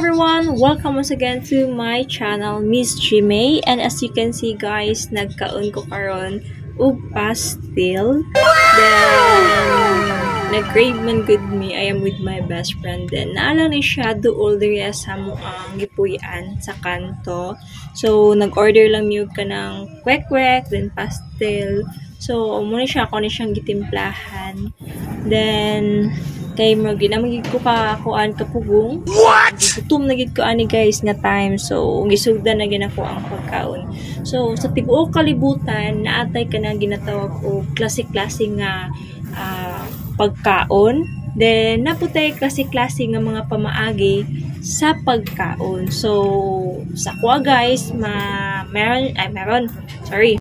everyone! Welcome once again to my channel, Miss Jimay. And as you can see guys, nagkaon ko karon og pastel. Then, nag-crave man good me. I am with my best friend. Then, naala ni siya dool diri sa mo ang gipuy-an sa kanto. So, nag-order lang yung ka ng kwek-kwek, then pastel. So, muna siya, ako na siyang gitimplahan. Then, kay mo ginamagid ko kuan kapugong. What? Gutom na gid ko ani guys nga time. So gisugdan na gid ako ang pagkaon. So sa tibuok kalibutan naatay ka na ginatawag og klase-klase nga pagkaon. Then naputay klase-klase nga mga pamaagi sa pagkaon. So sa kuha guys, meron. Sorry.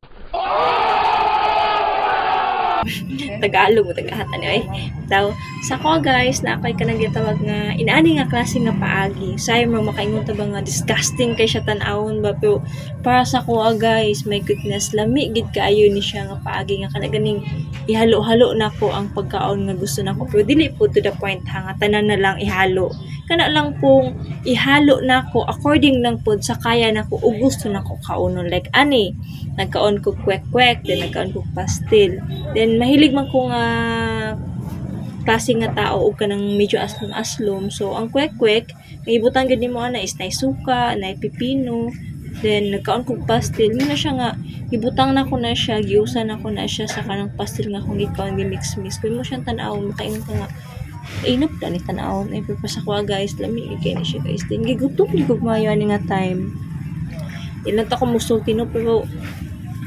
Tagalog mo tagahatan eh. Daw sa ko guys na kay kanang gitawag nga inaani nga klase nga paagi. Say mo makaingon ta ba nga disgusting kay siya tan-awon ba, pero para sa ko guys, my goodness, lami gid kaayo ni siya nga paagi nga kanaganing ihalo-halo nako ang pagkaon nga gusto nako, pero dili po to the point ha nga tanan na lang ihalo. Kana lang pong ihalo nako according lang pod sa kaya nako ug gusto nako kaunon, like ani nagkaon ko kwek-kwek, then nagkaon ko pastel. Then mahilig man ko nga klase nga tao og kanang medyo aslom-aslom. So ang kwek-kwek ibutan gid nimo ana is nay suka, nay pipino. Then nagkaon ko pastel, yun na siya nga ibutang na ko na siya, giusan na ko na siya sa kanang pastel nga kung gikaon gi mix-mix. Kun mo siyang tan-aw, makaingon ka nga inap ta ni tan-aw. Ay pero sa ko guys, lami kay ni siya guys. Then gigutom ni ko maayo ani nga time. Ilan ta ko musulti no, pero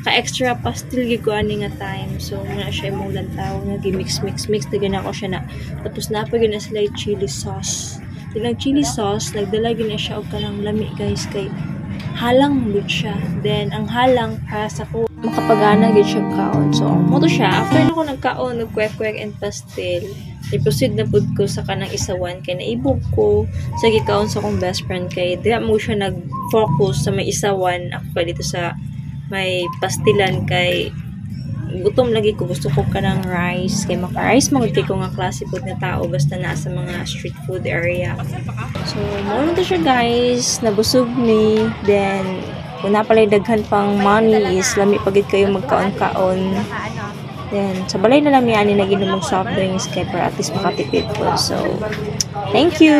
ka-extra pastel gid ko ani nga time. So muna siya mo lantaw nga gi-mix dagan ako siya na. Tapos na pa gyud na sila chili sauce. Dilang chili sauce, nagdala gyud na siya og kanang lami guys kay halang gud siya. Then ang halang para sa ko makapagana gid siya kaon. So mo to siya after nako nagkaon og kwek-kwek and pastel. I-proceed na pud ko sa kanang isawan kay naibog ko sa gikaon sa akong best friend kay diha mo siya nag-focus sa may isawan, ako pa dito sa may pastilan kay gutom lagi ko, gusto ko kanang rice kay maka-rice magud ko nga klase pud na tao basta naa sa mga street food area. So mo na to siya guys, nabusog ni. Then kung napalay daghan pang money is lami pagid kayo magkaon-kaon. Then sa balay na lang ni ani naginom og soft drinks kay para at least makatipid po. So thank you.